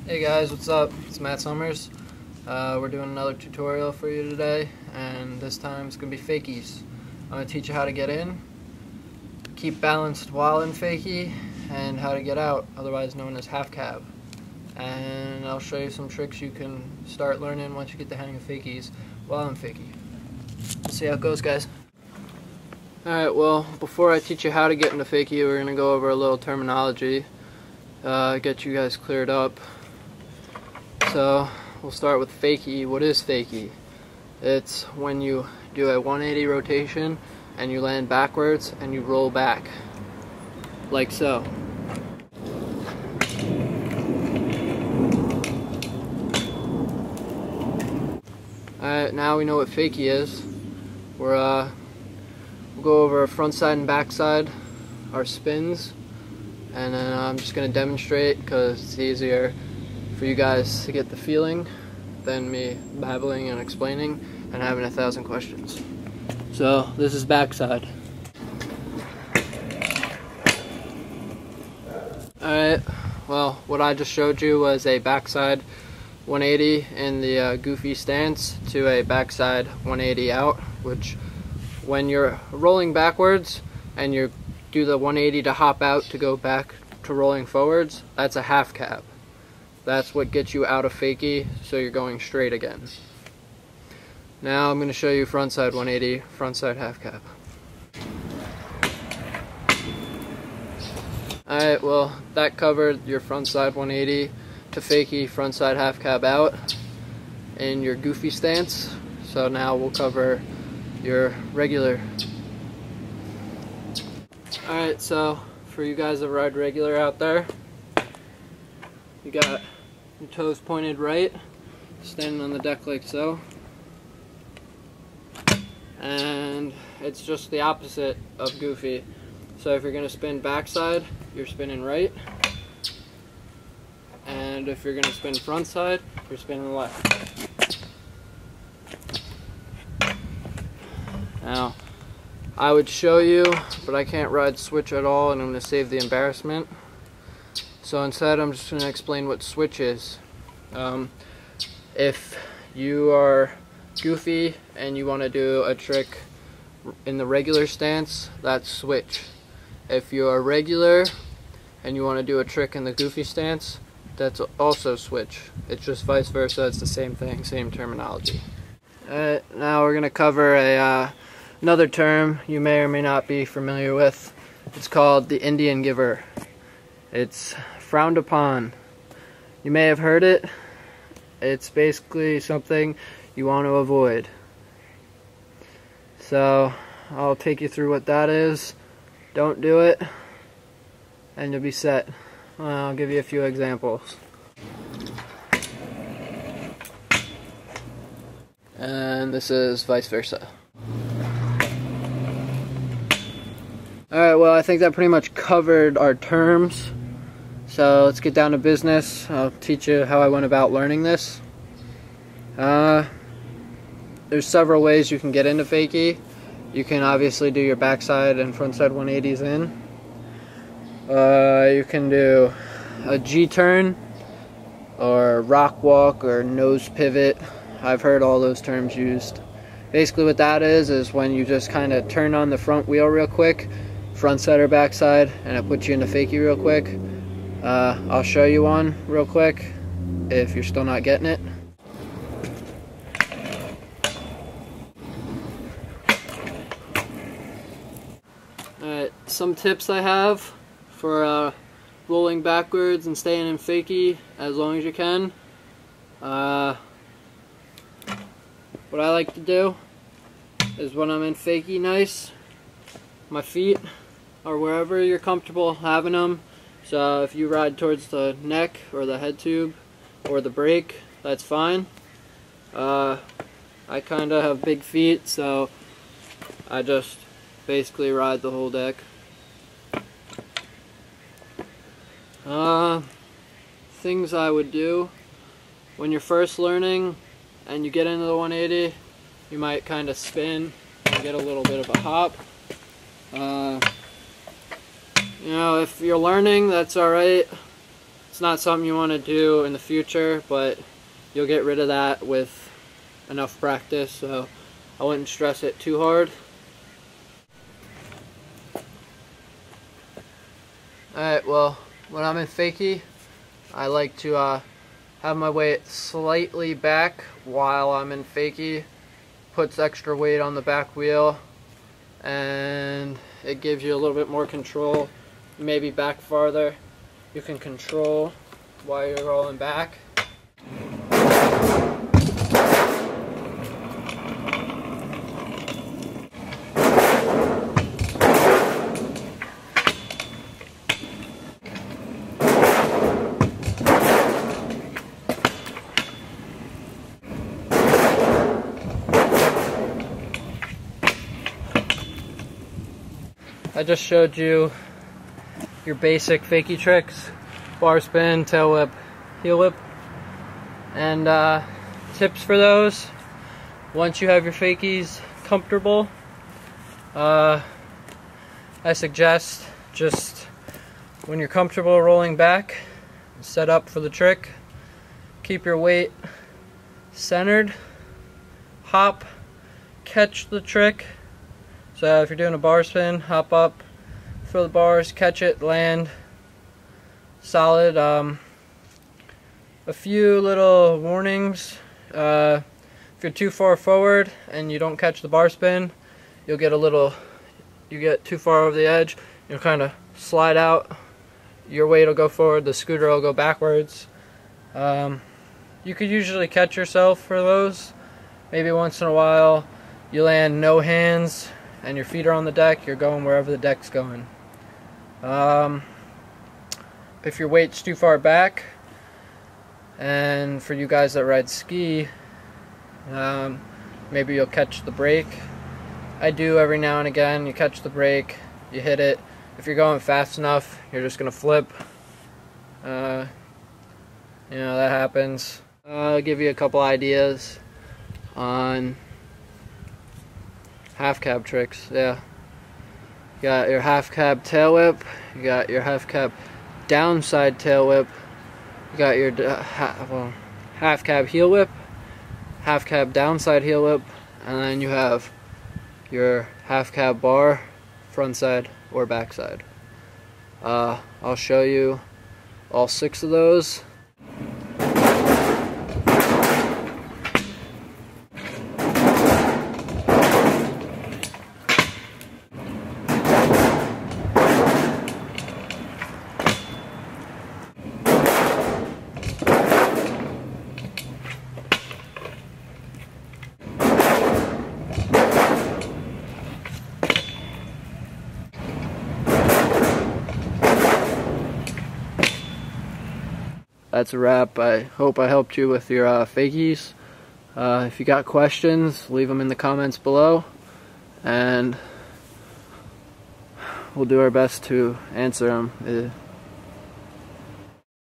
Hey guys, what's up? It's Matt Summers. We're doing another tutorial for you today, and this time it's going to be fakies. I'm going to teach you how to get in, keep balanced while in fakie, and how to get out, otherwise known as half cab. And I'll show you some tricks you can start learning once you get the hang of fakies while in fakie. Let's see how it goes, guys. Alright, well, before I teach you how to get into fakie, we're going to go over a little terminology, get you guys cleared up. So, we'll start with fakie. What is fakie? It's when you do a 180 rotation and you land backwards and you roll back, like so. Alright, now we know what fakie is. We'll go over our front side and back side, our spins, and then I'm just going to demonstrate because it's easier for you guys to get the feeling than me babbling and explaining and having 1,000 questions. So this is backside. Alright, well, what I just showed you was a backside 180 in the goofy stance to a backside 180 out, which when you're rolling backwards and you do the 180 to hop out to go back to rolling forwards, that's a half cab. That's what gets you out of fakie, so you're going straight again. Now I'm going to show you frontside 180, frontside half cab. Alright, well, that covered your frontside 180 to fakie, frontside half cab out in your goofy stance. So now we'll cover your regular. Alright, so for you guys that ride regular out there, you got your toes pointed right, standing on the deck like so. And it's just the opposite of goofy. So if you're going to spin backside, you're spinning right. And if you're going to spin frontside, you're spinning left. Now, I would show you, but I can't ride switch at all, and I'm going to save the embarrassment. So instead, I'm just going to explain what switch is. If you are goofy and you want to do a trick in the regular stance, that's switch. If you are regular and you want to do a trick in the goofy stance, that's also switch. It's just vice versa. It's the same thing, same terminology. Alright, now we're going to cover another term you may or may not be familiar with. It's called the Indian giver. It's frowned upon. You may have heard it. It's basically something you want to avoid. So I'll take you through what that is. Don't do it and you'll be set. I'll give you a few examples. And this is vice versa. Alright, well, I think that pretty much covered our terms. So let's get down to business. I'll teach you how I went about learning this. There's several ways you can get into fakie. You can obviously do your backside and frontside 180s in. You can do a G-turn, or rock walk, or nose pivot. I've heard all those terms used. Basically what that is when you just kind of turn on the front wheel real quick, frontside or backside, and it puts you into fakie real quick. I'll show you one real quick if you're still not getting it. Alright, some tips I have for rolling backwards and staying in fakie as long as you can. What I like to do is when I'm in fakie nice, my feet are wherever you're comfortable having them. So if you ride towards the neck or the head tube or the brake, that's fine. I kind of have big feet, so I just basically ride the whole deck. Things I would do when you're first learning and you get into the 180, you might kind of spin and get a little bit of a hop. You know, if you're learning, that's alright. It's not something you want to do in the future, but you'll get rid of that with enough practice, so I wouldn't stress it too hard. Alright, well, when I'm in fakie, I like to have my weight slightly back while I'm in fakie. Puts extra weight on the back wheel, and it gives you a little bit more control. Maybe back farther. You can control while you're rolling back. I just showed you your basic fakie tricks: bar spin, tail whip, heel whip, and tips for those. Once you have your fakies comfortable, I suggest just when you're comfortable rolling back, set up for the trick, keep your weight centered, hop, catch the trick. So if you're doing a bar spin, hop up, throw the bars, catch it, land, solid. A few little warnings. If you're too far forward and you don't catch the bar spin, you get too far over the edge, you'll kind of slide out. Your weight will go forward, the scooter will go backwards. You could usually catch yourself for those. Maybe once in a while you land no hands and your feet are on the deck, you're going wherever the deck's going. If your weight's too far back, and for you guys that ride ski, maybe you'll catch the brake. I do every now and again. You catch the brake, you hit it. If you're going fast enough, you're just gonna flip. You know, that happens. I'll give you a couple ideas on half cab tricks. Yeah, you got your half cab tail whip, you got your half cab downside tail whip, you got your half cab heel whip, half cab downside heel whip, and then you have your half cab bar, front side or backside. I'll show you all 6 of those. That's a wrap. I hope I helped you with your fakies. If you got questions, leave them in the comments below, and we'll do our best to answer them.